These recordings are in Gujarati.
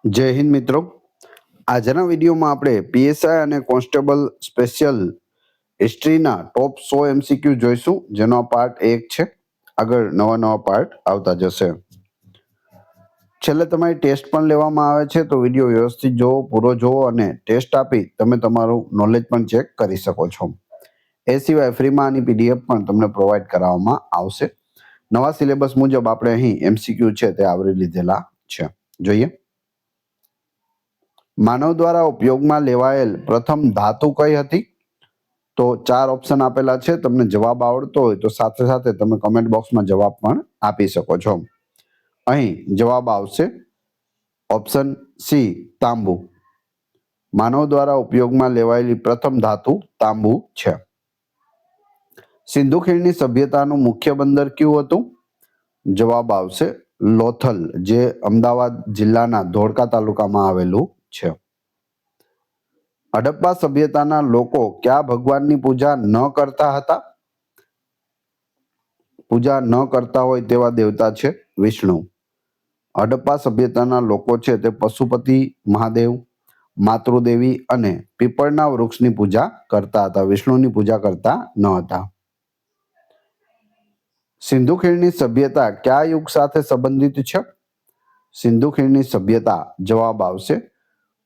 જય હિન્દ મિત્રો. આજના વિડીયોમાં આપણે પીએસઆઈ અને કોન્સ્ટેબલ સ્પેશિયલ હિસ્ટ્રીના ટોપ 100 એમસીક્યુ જોઈશું, જેનો આ પાર્ટ 1 છે. આગળ નવા પાર્ટ આવતા જશે. છેલ્લે તમારી ટેસ્ટ પણ લેવામાં આવે છે, તો વિડીયો વ્યવસ્થિત જોવો, પૂરો જોવો અને ટેસ્ટ આપી તમે તમારું નોલેજ પણ ચેક કરી શકો છો. એ સિવાય ફ્રીમાં આની પીડીએફ પણ તમને પ્રોવાઈડ કરાવવામાં આવશે. નવા સિલેબસ મુજબ આપણે અહીં એમસીક્યુ છે તે આવરી લીધેલા છે. જોઈએ. માનવ દ્વારા ઉપયોગમાં લેવાયેલ પ્રથમ ધાતુ કઈ હતી? તો 4 ઓપ્શન આપેલા છે. તમને જવાબ આવડતો હોય તો સાથે સાથે તમે કમેન્ટ બોક્સમાં જવાબ પણ આપી શકો છો. અહીં જવાબ આવશે ઓપ્શન સી, તાંબુ. માનવ દ્વારા ઉપયોગમાં લેવાયેલી પ્રથમ ધાતુ તાંબુ છે. સિંધુ ખીણની સભ્યતાનું મુખ્ય બંદર કયું હતું? જવાબ આવશે લોથલ, જે અમદાવાદ જિલ્લાના ધોળકા તાલુકામાં આવેલું છે. હડપ્પા સભ્યતાના લોકો કયા ભગવાનની પૂજા ન કરતા હતા? પૂજા ન કરતા હોય તેવા દેવતા છે વિષ્ણુ. હડપ્પા સભ્યતાના લોકો છે તે પશુપતિ મહાદેવ, માતૃદેવી અને પીપળના વૃક્ષની પૂજા કરતા હતા. વિષ્ણુની પૂજા કરતા ન હતા. સિંધુ ખીણની સભ્યતા કયા યુગ સાથે સંબંધિત છે? સિંધુ ખીણની સભ્યતા જવાબ આવશે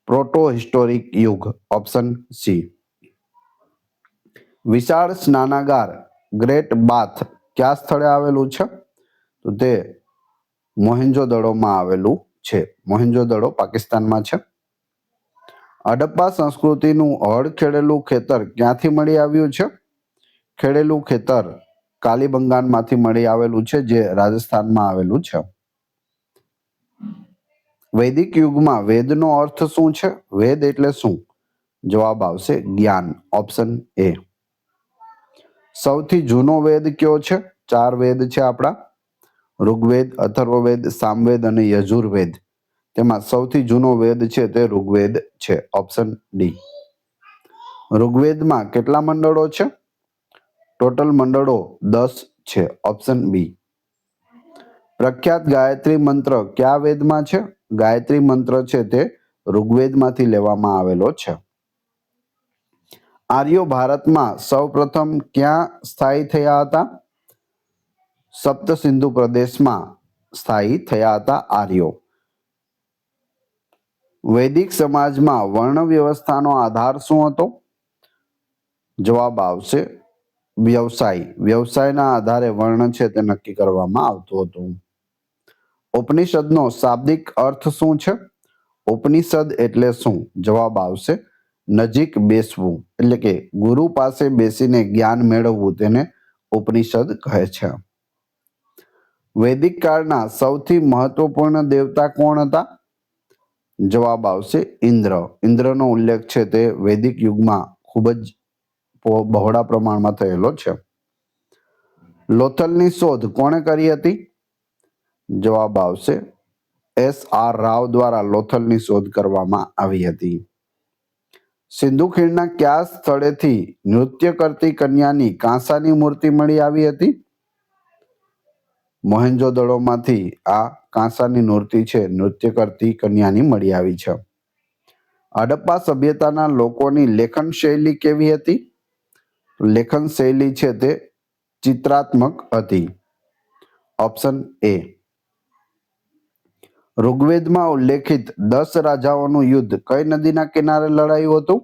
પ્રોટો હિસ્ટોરિક યુગ, ઓપ્શન સી. વિશાળ સ્નાનાગાર ગ્રેટ બાથ કયા સ્થળે આવેલું છે? તો તે મોહેન્જો-દડોમાં આવેલું છે. મોહેન્જો-દડો પાકિસ્તાનમાં છે. હડપ્પા સંસ્કૃતિનું હળ ખેડેલું ખેતર ક્યાંથી મળી આવ્યું છે? ખેડેલું ખેતર કાલીબંગાનમાંથી મળી આવેલું છે, જે રાજસ્થાનમાં આવેલું છે. વૈદિક યુગમાં વેદનો અર્થ શું છે? વેદ એટલે શું? જવાબ આવશે જ્ઞાન, ઓપ્શન એ. સૌથી જૂનો વેદ કયો છે? 4 વેદ છે આપણા: ઋગ્વેદ, અથર્વવેદ, સામવેદ અને યજુર્વેદ. તેમાં સૌથી જૂનો વેદ છે તે ઋગ્વેદ છે, ઓપ્શન ડી. ઋગ્વેદમાં કેટલા મંડળો છે? ટોટલ મંડળો 10 છે, ઓપ્શન બી. પ્રખ્યાત ગાયત્રી મંત્ર કયા વેદમાં છે? ગાયત્રી મંત્ર છે તે ઋગ્વેદમાંથી લેવામાં આવેલો છે. આર્યો ભારતમાં સૌપ્રથમ ક્યાં સ્થાયી થયા હતા? સપ્ત સિંધુ પ્રદેશમાં સ્થાયી થયા હતા આર્યો. વૈદિક સમાજમાં વર્ણ વ્યવસ્થાનો આધાર શું હતો? જવાબ આવશે વ્યવસાય. વ્યવસાયના આધારે વર્ણ છે તે નક્કી કરવામાં આવતું હતું. ઉપનિષદનો શાબ્દિક અર્થ શું છે? ઉપનિષદ એટલે શું? જવાબ આવશે નજીક બેસવું, એટલે કે ગુરુ પાસે બેસીને જ્ઞાન મેળવવું, તેને ઉપનિષદ કહે છે. વૈદિક કાળના સૌથી મહત્વપૂર્ણ દેવતા કોણ હતા? જવાબ આવશે ઇન્દ્ર. ઇન્દ્રનો ઉલ્લેખ છે તે વૈદિક યુગમાં ખૂબ જ બહોળા પ્રમાણમાં થયેલો છે. લોથલની શોધ કોણે કરી હતી? જવાબ આવશે S.R. રાવ દ્વારા લોથલની શોધ કરવામાં આવી હતી. સિંધુ ખીણના કયા સ્થળેથી નૃત્ય કરતી કન્યાની કાંસાની મૂર્તિ મળી આવી હતી? મોહેન્જો-દડોમાંથી આ કાંસાની મૂર્તિ છે નૃત્ય કરતી કન્યાની મળી આવી છે. હડપ્પા સભ્યતાના લોકોની લેખન શૈલી કેવી હતી? લેખન શૈલી છે તે ચિત્રાત્મક હતી, ઓપ્શન એ. ઋગ્વેદમાં ઉલ્લેખિત 10 રાજાઓનું યુદ્ધ કઈ નદીના કિનારે લડાયું હતું?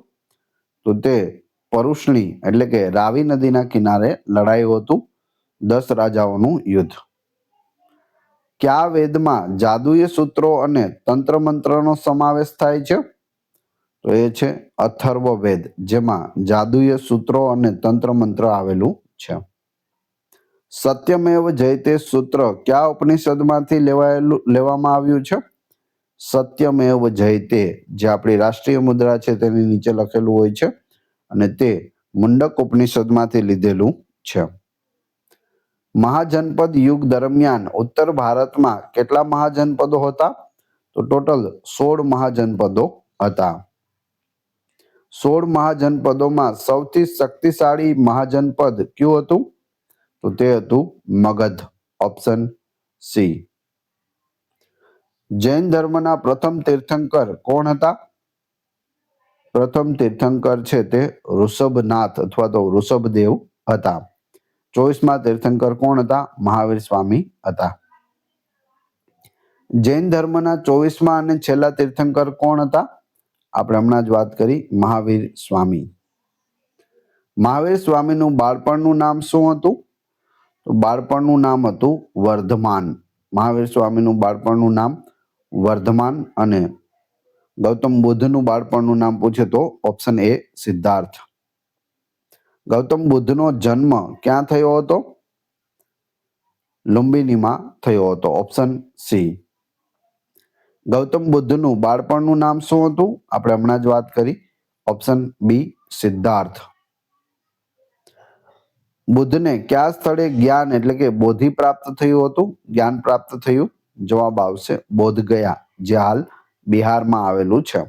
તો તે પરુષ્ણી એટલે કે રાવી નદીના કિનારે લડાયું હતું 10 રાજાઓનું યુદ્ધ. કયા વેદમાં જાદુઈ સૂત્રો અને તંત્ર મંત્રનો સમાવેશ થાય છે? તો એ છે અથર્વવેદ, જેમાં જાદુઈ સૂત્રો અને તંત્ર મંત્ર આવેલું છે. સત્યમેવ જયતે સૂત્ર કયા ઉપનિષદમાંથી લેવામાં આવ્યું છે? સત્યમેવ જયતે, જે આપણી રાષ્ટ્રીય મુદ્રા છે તેની નીચે લખેલું હોય છે, અને તે મુંડક ઉપનિષદમાંથી લીધેલું છે. મહાજનપદ યુગ દરમિયાન ઉત્તર ભારતમાં કેટલા મહાજનપદો હતા? તો ટોટલ 16 મહાજનપદો હતા. 16 મહાજનપદોમાં સૌથી શક્તિશાળી મહાજનપદ કયું હતું? તો તે હતું મગધ, ઓપ્શન સી. જૈન ધર્મના પ્રથમ તીર્થંકર કોણ હતા? પ્રથમ તીર્થંકર છે તે ઋષભનાથ અથવા તો ઋષભદેવ હતા. 24મા તીર્થંકર કોણ હતા? મહાવીર સ્વામી હતા. જૈન ધર્મના 24મા અને છેલ્લા તીર્થંકર કોણ હતા? આપણે હમણાં જ વાત કરી, મહાવીર સ્વામી. મહાવીર સ્વામીનું બાળપણનું નામ શું હતું? તો બાળપણનું નામ હતું વર્ધમાન. મહાવીર સ્વામીનું બાળપણનું નામ વર્ધમાન. અને ગૌતમ બુદ્ધનું બાળપણનું નામ પૂછે તો ઓપ્શન એ સિદ્ધાર્થ. ગૌતમ બુદ્ધનો જન્મ ક્યાં થયો હતો? લુંબિનીમાં થયો હતો. Option C. ગૌતમ બુદ્ધનું બાળપણનું નામ શું હતું? આપણે હમણાં જ વાત કરી, ઓપ્શન બી સિદ્ધાર્થ. બુદ્ધને કયા સ્થળે જ્ઞાન એટલે કે બોધિ પ્રાપ્ત થયું હતું? જ્ઞાન પ્રાપ્ત થયું? જવાબ આવશે બોધગયા, જે હાલ બિહારમાં આવેલું છે.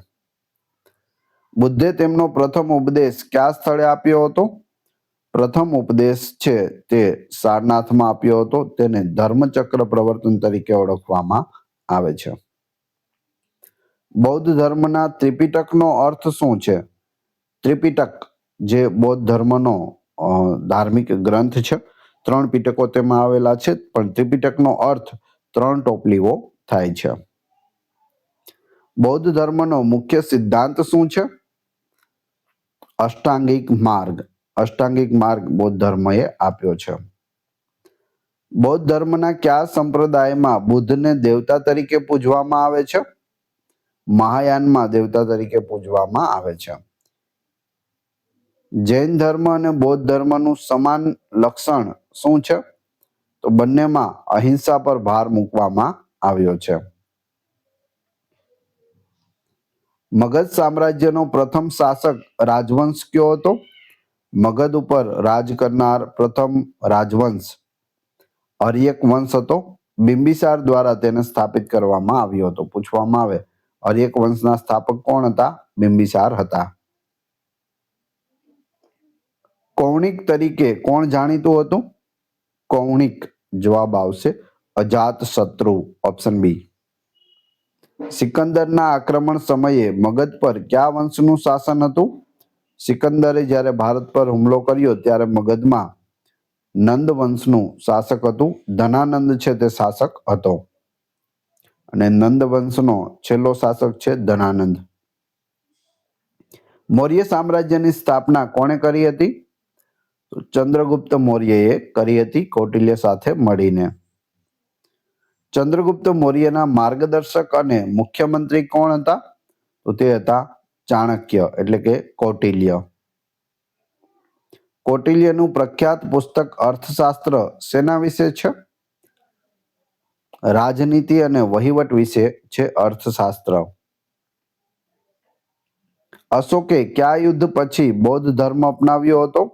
બુદ્ધે તેમનો પ્રથમ ઉપદેશ કયા સ્થળે આપ્યો હતો? પ્રથમ ઉપદેશ છે તે સારનાથમાં આપ્યો હતો. તેને ધર્મચક્ર પ્રવર્તન તરીકે ઓળખવામાં આવે છે. બૌદ્ધ ધર્મના ત્રિપિટકનો અર્થ શું છે? ત્રિપિટક જે બૌદ્ધ ધર્મનો ધાર્મિક ગ્રંથ છે. 3 પિટકો તેમાં આવેલા છે, પણ ત્રિપિટકનો અર્થ 3 ટોપલીઓ થાય છે. બૌદ્ધ ધર્મનો મુખ્ય સિદ્ધાંત શું છે? અષ્ટાંગિક માર્ગ. અષ્ટાંગિક માર્ગ બૌદ્ધ ધર્મએ આપ્યો છે. બૌદ્ધ ધર્મના કયા સંપ્રદાયમાં બુદ્ધને દેવતા તરીકે પૂજવામાં આવે છે? મહાયાનમાં દેવતા તરીકે પૂજવામાં આવે છે. જૈન ધર્મ અને બૌદ્ધ ધર્મનું સમાન લક્ષણ શું છે? તો બંનેમાં અહિંસા પર ભાર મૂકવામાં આવ્યો છે. મગધ સામ્રાજ્યનો પ્રથમ શાસક રાજવંશ કયો હતો? મગધ ઉપર રાજ કરનાર પ્રથમ રાજવંશ આર્યક વંશ હતો. બિંબિસાર દ્વારા તેને સ્થાપિત કરવામાં આવ્યો હતો. પૂછવામાં આવે, આર્યક વંશના સ્થાપક કોણ હતા? બિંબિસાર હતા. કૌણિક તરીકે કોણ જાણીતું હતું? કૌણિક, જવાબ આવશે અજાતશત્રુ, ઓપ્શન બી. સિકંદરના આક્રમણ સમયે મગધ પર કયા વંશનું શાસન હતું? સિકંદરે જ્યારે ભારત પર હુમલો કર્યો ત્યારે મગધમાં નંદ વંશનું શાસક હતું. ધનાનંદ છે તે શાસક હતો. અને નંદ વંશનો છેલ્લો શાસક છે ધનાનંદ. મૌર્ય સામ્રાજ્યની સ્થાપના કોણે કરી હતી? ચંદ્રગુપ્ત મૌર્યએ કરી હતી, કૌટિલ્ય સાથે મળીને. ચંદ્રગુપ્ત મૌર્યના માર્ગદર્શક અને મુખ્યમંત્રી કોણ હતા? તો તે હતા ચાણક્ય એટલે કે કૌટિલ્ય. કૌટિલ્યનું પ્રખ્યાત પુસ્તક અર્થશાસ્ત્ર શેના વિશે છે? રાજનીતિ અને વહીવટ વિશે છે અર્થશાસ્ત્ર. અશોકે કયા યુદ્ધ પછી બૌદ્ધ ધર્મ અપનાવ્યો હતો?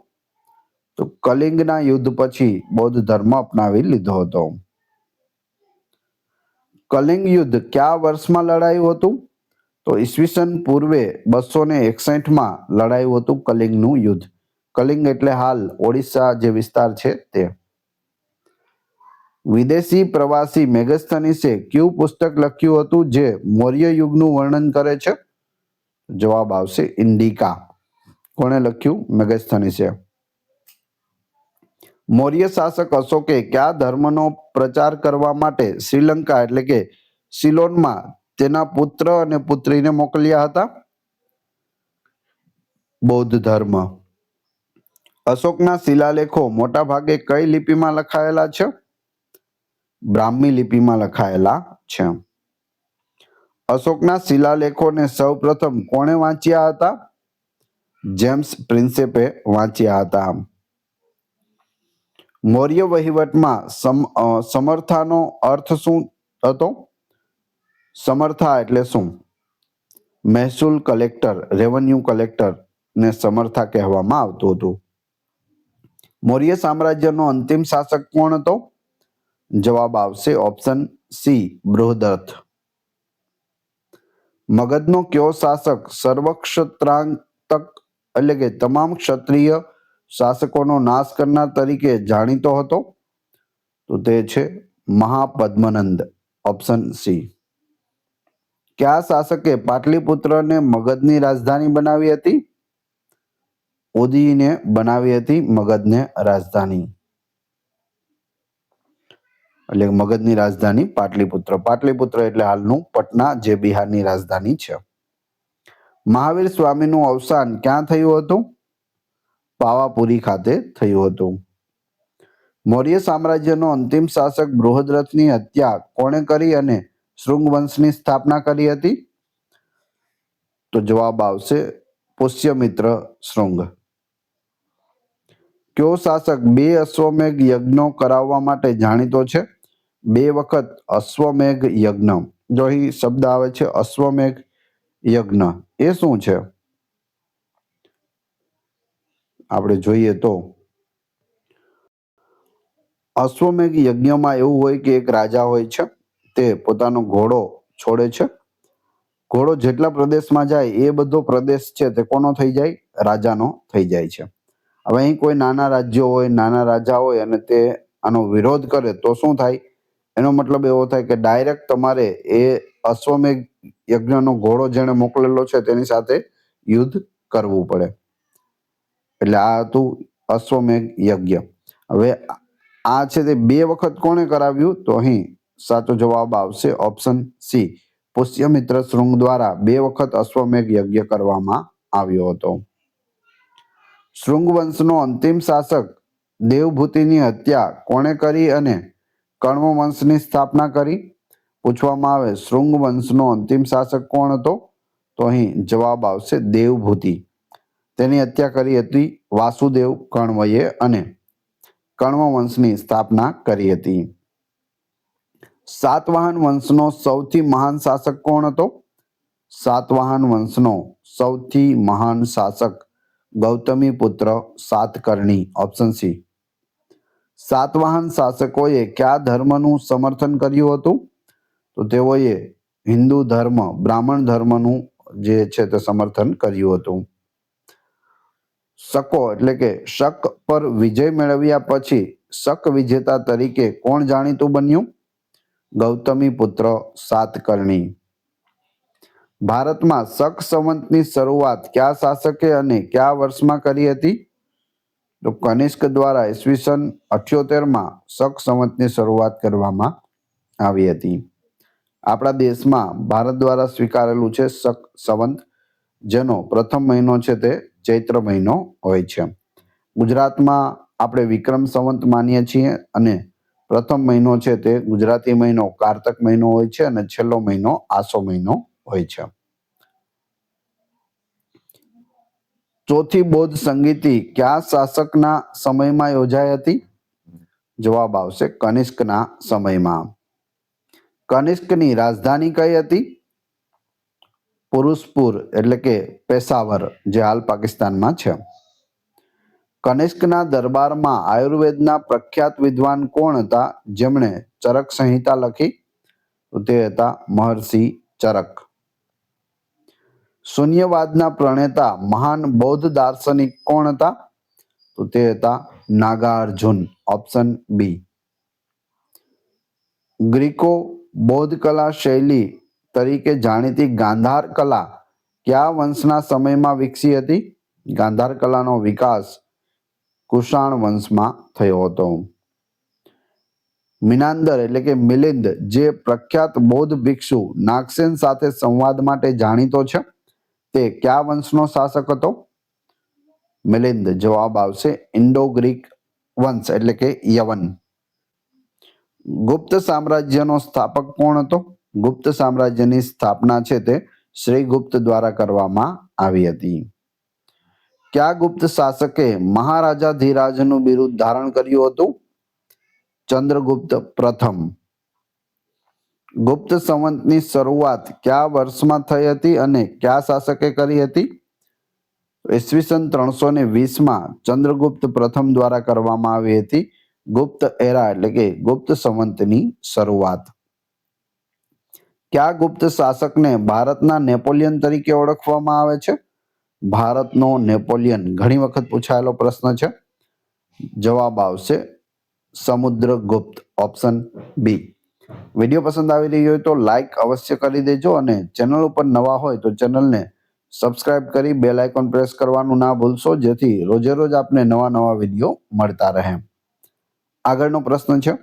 તો કલિંગના યુદ્ધ પછી બૌદ્ધ ધર્મ અપનાવી લીધો હતો. કલિંગ યુદ્ધ કયા વર્ષમાં લડાયું હતું? તો ઈસવીસન પૂર્વે 261માં લડાયું હતું કલિંગનું યુદ્ધ. કલિંગ એટલે હાલ ઓડિશા જે વિસ્તાર છે તે. વિદેશી પ્રવાસી મેગસ્થનીસે કયું પુસ્તક લખ્યું હતું જે મૌર્ય યુગનું વર્ણન કરે છે? જવાબ આવશે ઇન્ડિકા. કોણે લખ્યું? મેગસ્થનીસે. મૌર્ય શાસક અશોકે કયા ધર્મનો પ્રચાર કરવા માટે શ્રીલંકા એટલે કે સિલોનમાં તેના પુત્ર અને પુત્રીને મોકલ્યા હતા? બૌદ્ધ ધર્મ. અશોકના શિલાલેખો મોટા ભાગે કઈ લિપિમાં લખાયેલા છે? બ્રાહ્મી લિપિમાં લખાયેલા છે. અશોકના શિલાલેખોને સૌપ્રથમ કોણે વાંચ્યા હતા? જેમ્સ પ્રિન્સેપે વાંચ્યા હતા. મૌર્ય વહીવટમાં સમર્થાનો અર્થ શું હતો? સમર્થા એટલે શું? મહેસૂલ કલેક્ટર, રેવન્યુ કલેક્ટર ને સમર્થા કહેવામાં આવતું હતું. મૌર્ય સામ્રાજ્યનો અંતિમ શાસક કોણ હતો? જવાબ આવશે ઓપ્શન સી બૃહદરથ. મગધનો કયો શાસક સર્વક્ષત્રાંતક એટલે કે તમામ ક્ષત્રિય શાસકોનો નાશ કરનાર તરીકે જાણીતો હતો? તો તે છે મહાપદ્મનંદ, ઓપ્શન સી. કયા શાસકે પાટલીપુત્રને મગધની રાજધાની બનાવી હતી? ઉદયને બનાવી હતી મગધને રાજધાની, એટલે મગધની રાજધાની પાટલીપુત્ર. પાટલીપુત્ર એટલે હાલનું પટના, જે બિહારની રાજધાની છે. મહાવીર સ્વામીનું અવસાન ક્યાં થયું હતું? પાવાપુરી ખાતે થયું હતું. મૌર્ય સામ્રાજ્યનો અંતિમ શાસક બૃહદ્રથની હત્યા કોણે કરી અને શૃંગવંશની સ્થાપના કરી હતી? તો જવાબ આવશે પુષ્યમિત્ર શૃંગ. કયો શાસક 2 અશ્વમેઘ યજ્ઞો કરાવવા માટે જાણીતો છે? 2 વખત અશ્વમેઘ યજ્ઞ. જો અહીં શબ્દ આવે છે અશ્વમેઘ યજ્ઞ, એ શું છે? આપણે જોઈએ તો અશ્વમેઘ યજ્ઞમાં એવું હોય કે એક રાજા હોય છે, તે પોતાનો ઘોડો છોડે છે. ઘોડો જેટલા પ્રદેશમાં જાય એ બધો પ્રદેશ છે તે કોનો થઈ જાય? રાજાનો થઈ જાય છે. હવે અહીં કોઈ નાના રાજ્યો હોય, નાના રાજા હોય અને તે આનો વિરોધ કરે તો શું થાય? એનો મતલબ એવો થાય કે ડાયરેક્ટ તમારે એ અશ્વમેઘ યજ્ઞનો ઘોડો જેણે મોકલેલો છે તેની સાથે યુદ્ધ કરવું પડે. એટલે આ હતું અશ્વમેઘ યજ્ઞ. હવે આ છે તે 2 વખત કોણે કરાવ્યું? તો અહીં સાચો જવાબ આવશે ઓપ્શન સી, પુષ્યમિત્ર શૃંગ દ્વારા 2 વખત અશ્વમેઘ યજ્ઞ કરવામાં આવ્યો હતો. શૃંગવંશનો અંતિમ શાસક દેવભૂતિની હત્યા કોણે કરી અને કણ્વ વંશની સ્થાપના કરી? પૂછવામાં આવે શૃંગવંશનો અંતિમ શાસક કોણ હતો? તો અહીં જવાબ આવશે દેવભૂતિ. તેની હત્યા કરી હતી વાસુદેવ કણ્વએ અને કણ્વ વંશની સ્થાપના કરી હતી. સાતવાહન વંશનો સૌથી મહાન શાસક કોણ હતો? સાતવાહન વંશનો સૌથી મહાન શાસક ગૌતમી પુત્ર સાતકર્ણી, ઓપ્શન સી. સાતવાહન શાસકોએ કયા ધર્મનું સમર્થન કર્યું હતું? તો તેઓએ હિન્દુ ધર્મ, બ્રાહ્મણ ધર્મનું જે છે તે સમર્થન કર્યું હતું. શકો એટલે કે શક પર વિજય મેળવ્યા પછી શક વિજેતા તરીકે કોણ જાણીતું બન્યું? ગૌતમી પુત્ર સાતકર્ણી. ભારતમાં શક સંવતની શરૂઆત કયા શાસકે અને કયા વર્ષમાં કરી હતી? તો કનિષ્ક દ્વારા ઈસવીસન 78માં શક સંવતની શરૂઆત કરવામાં આવી હતી. આપણા દેશમાં ભારત દ્વારા સ્વીકારેલું છે શક સંવત, જેનો પ્રથમ મહિનો છે તે ચૈત્ર મહિનો હોય છે. ગુજરાતમાં આપણે વિક્રમ સંવત માનીએ છીએ અને પ્રથમ મહિનો છે તે ગુજરાતી મહિનો કારતક મહિનો હોય છે અને છેલ્લો મહિનો આસો મહિનો હોય છે. ચોથી બૌદ્ધ સંગીતિ કયા શાસકના સમયમાં યોજાઈ હતી? જવાબ આવશે કનિષ્કના સમયમાં. કનિષ્કની રાજધાની કઈ હતી? પુરુષપુર એટલે કે પેશાવર, જે હાલ પાકિસ્તાનમાં છે. કનિષ્કના દરબારમાં આયુર્વેદના પ્રખ્યાત વિદ્વાન કોણ હતા જેમણે ચરક સંહિતા લખી? તો તે હતા મહર્ષિ ચરક. શૂન્યવાદના પ્રણેતા મહાન બૌદ્ધ દાર્શનિક કોણ હતા? તો તે હતા નાગાર્જુન, ઓપ્શન બી. ગ્રીકો બૌદ્ધ કલા શૈલી તરીકે જાણીતી ગાંધાર કલા કયા વંશના સમયમાં વિકસી હતી? ગાંધાર કલાનો વિકાસ કુષાણ વંશમાં થયો હતો. મિનાંદર એટલે કે મિલિંદ, જે પ્રખ્યાત બૌદ્ધ ભિક્ષુ નાગસેન સાથે સંવાદ માટે જાણીતો છે, તે કયા વંશનો શાસક હતો? મિલિંદ. જવાબ આવશે ઇન્ડો ગ્રીક વંશ એટલે કે યવન. ગુપ્ત સામ્રાજ્યનો સ્થાપક કોણ હતો? ગુપ્ત સામ્રાજ્યની સ્થાપના છે તે શ્રીગુપ્ત દ્વારા કરવામાં આવી હતી. કયા ગુપ્ત શાસકે મહારાજા ધીરાજનું બિરુદ ધારણ કર્યું હતું? ચંદ્રગુપ્ત પ્રથમ. ગુપ્ત સંવતની શરૂઆત કયા વર્ષમાં થઈ હતી અને કયા શાસકે કરી હતી? ઈસવીસન 320માં ચંદ્રગુપ્ત પ્રથમ દ્વારા કરવામાં આવી હતી ગુપ્ત એરા એટલે કે ગુપ્ત સંવતની શરૂઆત. કયા ગુપ્ત શાસકને ભારતના નેપોલિયન તરીકે ઓળખવામાં આવે છે? ભારતનો નેપોલિયન, ઘણી વખત પૂછાયેલો પ્રશ્ન છે. જવાબ આવશે સમુદ્રગુપ્ત, ઓપ્શન બી. વિડીયો પસંદ આવી રહ્યો હોય તો લાઈક અવશ્ય કરી દેજો અને ચેનલ ઉપર નવા હોય તો ચેનલને સબસ્ક્રાઇબ કરી બેલ આઇકોન પ્રેસ કરવાનું ના ભૂલશો, જેથી રોજે રોજ આપને નવા વિડીયો મળતા રહે. આગળનો પ્રશ્ન છે,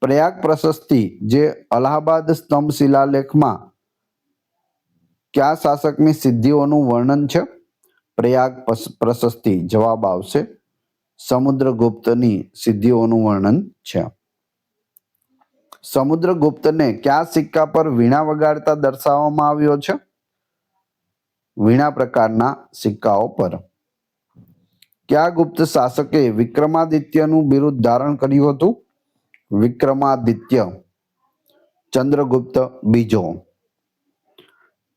પ્રયાગ પ્રશસ્તિ જે અલ્હાબાદ સ્તંભ શિલાલેખમાં કયા શાસકની સિદ્ધિઓનું વર્ણન છે? પ્રયાગ પ્રશસ્તિ જવાબ આવશે સમુદ્રગુપ્તની સિદ્ધિઓનું વર્ણન છે. સમુદ્રગુપ્તને કયા સિક્કા પર વીણા વગાડતા દર્શાવવામાં આવ્યો છે? વીણા પ્રકારના સિક્કાઓ પર. કયા ગુપ્ત શાસકે વિક્રમાદિત્યનું બિરુદ ધારણ કર્યું હતું? વિક્રમાદિત્ય. ચંદ્રગુપ્ત બીજો.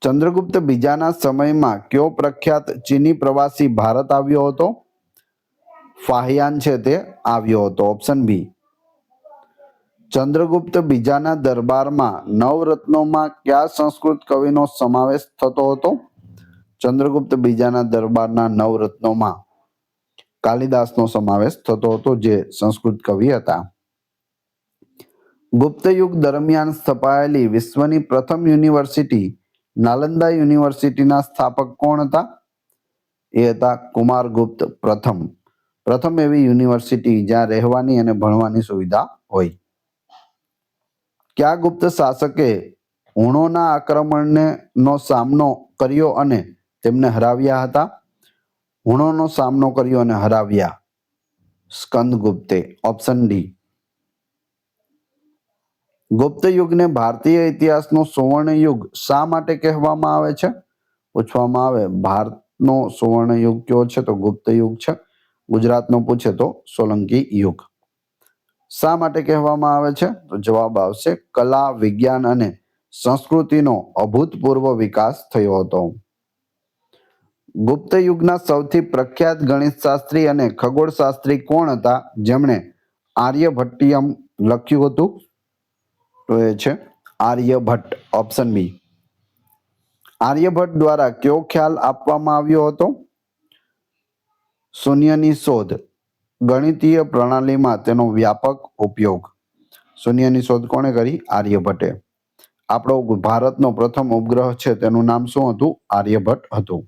ચંદ્રગુપ્ત બીજાના સમયમાં કયો પ્રખ્યાત ચીની પ્રવાસી ભારત આવ્યો હતો? ફાહિયાન છે તે આવ્યો હતો. Option B. ચંદ્રગુપ્ત બીજાના દરબારમાં નવરત્નોમાં કયા સંસ્કૃત કવિનો સમાવેશ થતો હતો? ચંદ્રગુપ્ત બીજાના દરબારના નવરત્નોમાં કાલિદાસનો સમાવેશ થતો હતો, જે સંસ્કૃત કવિ હતા. ગુપ્ત યુગ દરમિયાન સ્થપાયેલી વિશ્વની પ્રથમ યુનિવર્સિટી નાલંદા યુનિવર્સિટીના સ્થાપક કોણ હતા? એ હતા કુમારગુપ્ત પ્રથમ. પ્રથમ એવી યુનિવર્સિટી જ્યાં રહેવાની અને ભણવાની સુવિધા હોય. કયા ગુપ્ત શાસકે હુણોના આક્રમણનો સામનો કર્યો અને તેમને હરાવ્યા હતા? હુણોનો સામનો કર્યો અને હરાવ્યા સ્કંદગુપ્તે. Option D. ગુપ્ત યુગને ભારતીય ઇતિહાસનો સુવર્ણ યુગ શા માટે કહેવામાં આવે છે? પૂછવામાં આવે ભારતનો સુવર્ણ યુગ કયો છે તો ગુપ્ત યુગ છે. ગુજરાતનો પૂછે તો સોલંકી યુગ. શા માટે કહેવામાં આવે છે તો જવાબ આવશે કલા, વિજ્ઞાન અને સંસ્કૃતિનો અભૂતપૂર્વ વિકાસ થયો હતો. ગુપ્ત યુગના સૌથી પ્રખ્યાત ગણિતશાસ્ત્રી અને ખગોળશાસ્ત્રી કોણ હતા જેમણે આર્યભટ્ટિયમ લખ્યું હતું? તો એ છે આર્યભટ્ટ. Option B. આર્યભટ્ટ દ્વારા કયો ખ્યાલ આપવામાં આવ્યો હતો? શૂન્યની શોધ. ગણિતીય પ્રણાલીમાં તેનો વ્યાપક ઉપયોગ. શૂન્યની શોધ કોણે કરી? આર્યભટ્ટે. આપણો ભારતનો પ્રથમ ઉપગ્રહ છે તેનું નામ શું હતું? આર્યભટ્ટ હતું.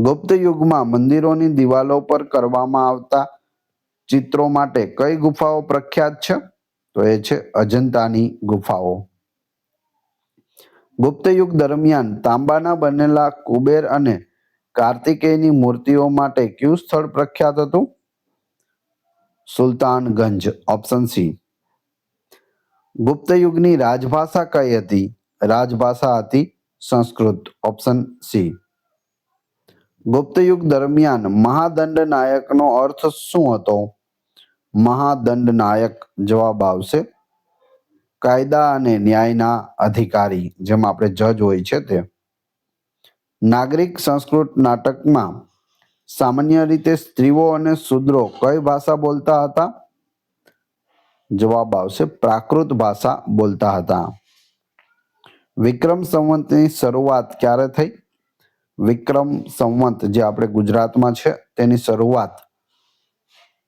ગુપ્ત યુગમાં મંદિરોની દિવાલો પર કરવામાં આવતા ચિત્રો માટે કઈ ગુફાઓ પ્રખ્યાત છે? તો એ છે અજંતાની ગુફાઓ. ગુપ્ત યુગ દરમિયાન તાંબાના બનેલા કુબેર અને કાર્તિકેયની મૂર્તિઓ માટે કયું સ્થળ પ્રખ્યાત હતું? સુલતાનગંજ. Option C. ગુપ્ત યુગની રાજભાષા કઈ હતી? રાજભાષા હતી સંસ્કૃત. Option C. ગુપ્ત યુગ દરમિયાન મહાદંડનાયકનો અર્થ શું હતો? મહાદંડનાયક જવાબ આવશે કાયદા અને ન્યાયના અધિકારી, જેમાં આપણે જજ હોય છે તે. નાગરિક સંસ્કૃત નાટકમાં સામાન્ય રીતે સ્ત્રીઓ અને શૂદ્રો કઈ ભાષા બોલતા હતા? જવાબ આવશે પ્રાકૃત ભાષા બોલતા હતા. વિક્રમ સંવતની શરૂઆત ક્યારે થઈ? વિક્રમ સંવત જે આપણે ગુજરાતમાં છે તેની શરૂઆત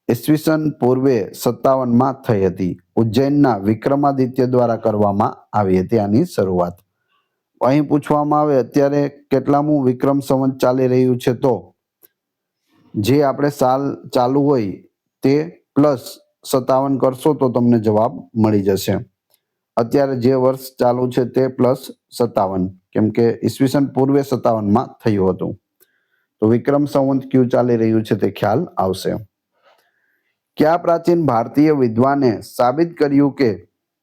ઈસવીસન પૂર્વે 57 થઈ હતી. ઉજ્જૈનના વિક્રમાદિત્ય દ્વારા કરવામાં આવી હતી આની શરૂઆત. અહીં પૂછવામાં આવે અત્યારે કેટલામું વિક્રમ સંવત ચાલી રહ્યું છે તો જે આપણે સાલ ચાલુ હોય તે +57 કરશો તો તમને જવાબ મળી જશે. અત્યારે જે વર્ષ ચાલુ છે તે +57, કેમ કે ઈસવીસન પૂર્વે 57 થયું હતું. તો વિક્રમ સંવત ક્યુ ચાલી રહ્યું છે તે ખ્યાલ આવશે. કયા પ્રાચીન ભારતીય વિદ્વાને સાબિત કર્યું કે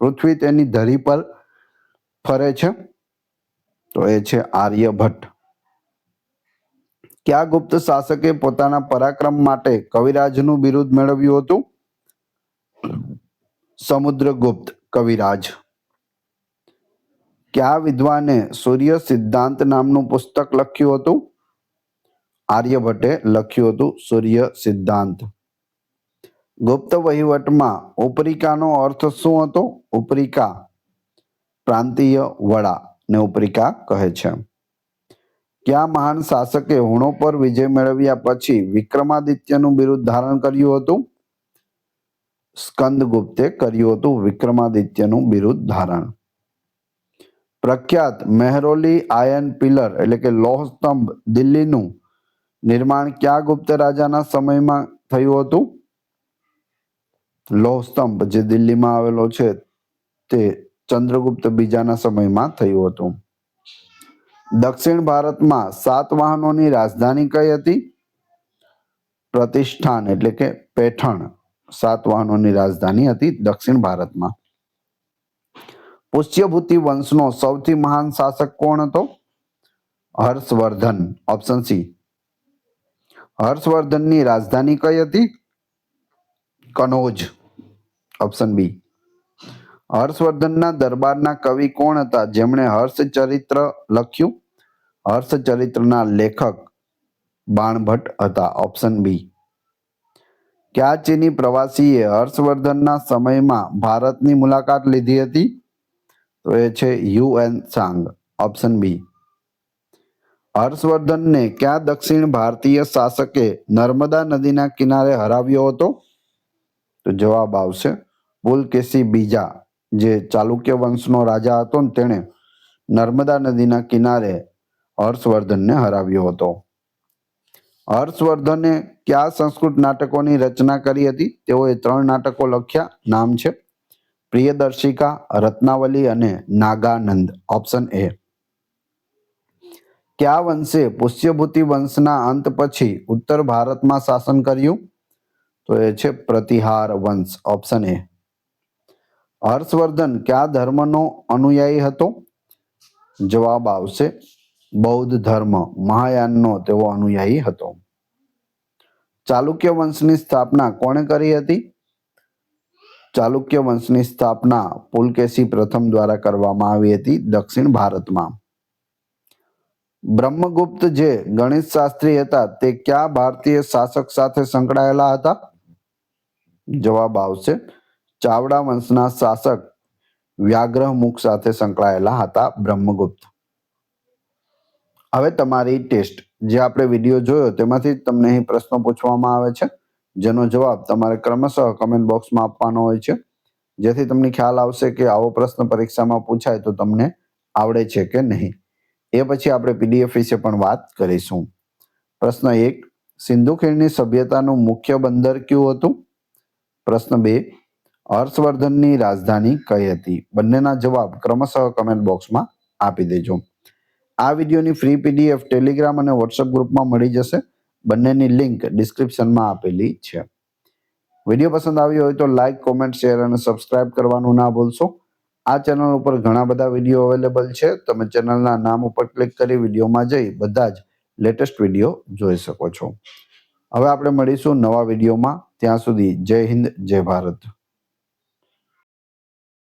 પૃથ્વી તેની ધરી પર ફરે છે? તો એ છે આર્યભટ્ટ. કયા ગુપ્ત શાસકે પોતાના પરાક્રમ માટે કવિરાજનું બિરુદ મેળવ્યું હતું? સમુદ્રગુપ્ત કવિરાજ. કયા વિદ્વાને સૂર્ય સિદ્ધાંત નામનું પુસ્તક લખ્યું હતું? આર્યભટ્ટે લખ્યું હતું સૂર્ય સિદ્ધાંત. ગુપ્ત વહીવટમાં ઉપરિકાનો અર્થ શું હતો? ઉપરિકા પ્રાંતીય વડા ને ઉપરિકા કહે છે. કયા મહાન શાસકે હુણો પર વિજય મેળવ્યા પછી વિક્રમાદિત્યનું બિરુદ ધારણ કર્યું હતું? સ્કંદગુપ્તે કર્યું હતું વિક્રમાદિત્યનું બિરુદ ધારણ? પ્રખ્યાત મહેરૌલી આયન પિલર એટલે કે લોહ સ્તંભ દિલ્હીનું નિર્માણ કયા ગુપ્ત રાજાના સમયમાં થયું હતું? લોહ સ્તંભ જે દિલ્હીમાં આવેલો છે તે ચંદ્રગુપ્ત બીજાના સમયમાં થયું હતું. દક્ષિણ ભારતમાં સાતવાહનોની રાજધાની કઈ હતી? પ્રતિષ્ઠાન એટલે કે પેઠણ સાતવાહનોની રાજધાની હતી દક્ષિણ ભારતમાં. પુષ્યભૂતિ વંશનો સૌથી મહાન શાસક કોણ હતો? હર્ષવર્ધન. Option C. હર્ષવર્ધનની રાજધાની કઈ હતી? કનોજ. Option B. હર્ષવર્ધનના દરબારના કવિ કોણ હતા જેમણે હર્ષચરિત્ર લખ્યું? હર્ષચરિત્રના લેખક બાણભટ્ટ હતા. Option B. કયા ચીની પ્રવાસીએ હર્ષવર્ધનના સમયમાં ભારતની મુલાકાત લીધી હતી? તો એ છે યુએન સાંગ. Option B. હર્ષવર્ધનને કયા દક્ષિણ ભારતીય શાસકે નર્મદા નદીના કિનારે હરાવ્યો હતો? તો જવાબ આવશે પુલકેશી બીજા, જે ચાલુક્ય વંશનો રાજા હતો ને તેણે નર્મદા નદીના કિનારે હર્ષવર્ધનને હરાવ્યો હતો. હર્ષવર્ધને કયા સંસ્કૃત નાટકોની રચના કરી હતી? તેઓએ 3 નાટકો લખ્યા. નામ છે પ્રિયદર્શિકા, રત્નાવલી અને નાગાનંદ. Option A. કયા વંશે પુષ્યભૂતિ વંશના અંત પછી ઉત્તર ભારતમાં શાસન કર્યું? તો એ છે પ્રતિહાર વંશ. Option A. હર્ષવર્ધન કયા ધર્મનો અનુયાયી હતો? જવાબ આવશે બૌદ્ધ ધર્મ, મહાયાનનો તેઓ અનુયાયી હતો. ચાલુક્ય વંશની સ્થાપના કોણે કરી હતી? ચાલુક્ય વંશની સ્થાપના પુલકેશી પ્રથમ દ્વારા કરવામાં આવી હતી દક્ષિણ ભારતમાં. બ્રહ્મગુપ્ત જે ગણિત શાસ્ત્રી હતા તે કયા ભારતીય શાસક સાથે સંકળાયેલા હતા? જવાબ આવશે ચાવડા વંશના શાસક વ્યાઘ્રમુખ સાથે સંકળાયેલા હતા બ્રહ્મગુપ્ત. હવે તમારી ટેસ્ટ, જે આપણે વિડીયો જોયો તેમાંથી તમને અહીં પ્રશ્નો પૂછવામાં આવે છે, જેનો જવાબ તમારે ક્રમશઃ કમેન્ટ બોક્સમાં આપવાનો હોય છે, જેથી તમને ખ્યાલ આવશે કે આવો પ્રશ્ન પરીક્ષામાં પૂછાય તો તમને આવડે છે કે નહીં. એ પછી આપણે પીડીએફ વિશે પણ વાત કરીશું. પ્રશ્ન 1, સિંધુ ખીણની સભ્યતાનું મુખ્ય બંદર કયું હતું? પ્રશ્ન 2, હર્ષવર્ધનની રાજધાની કઈ હતી? બંનેના જવાબ ક્રમશઃ કમેન્ટ બોક્સમાં આપી દેજો. આ વિડીયોની ફ્રી પીડીએફ ટેલિગ્રામ અને વોટ્સએપ ગ્રુપમાં મળી જશે. બંનેની લિંક ડિસ્ક્રિપ્શનમાં આપેલી છે. વિડીયો પસંદ આવ્યો હોય તો લાઇક, કોમેન્ટ, શેર અને સબસ્ક્રાઇબ કરવાનું ના ભૂલશો. આ ચેનલ ઉપર ઘણા બધા વિડીયો અવેલેબલ છે. તમે ચેનલના નામ ઉપર ક્લિક કરી વિડીયોમાં જઈ બધા જ લેટેસ્ટ વિડીયો જોઈ શકો છો. હવે આપણે મળીશું નવા વિડીયોમાં. ત્યાં સુધી જય હિન્દ, જય ભારત.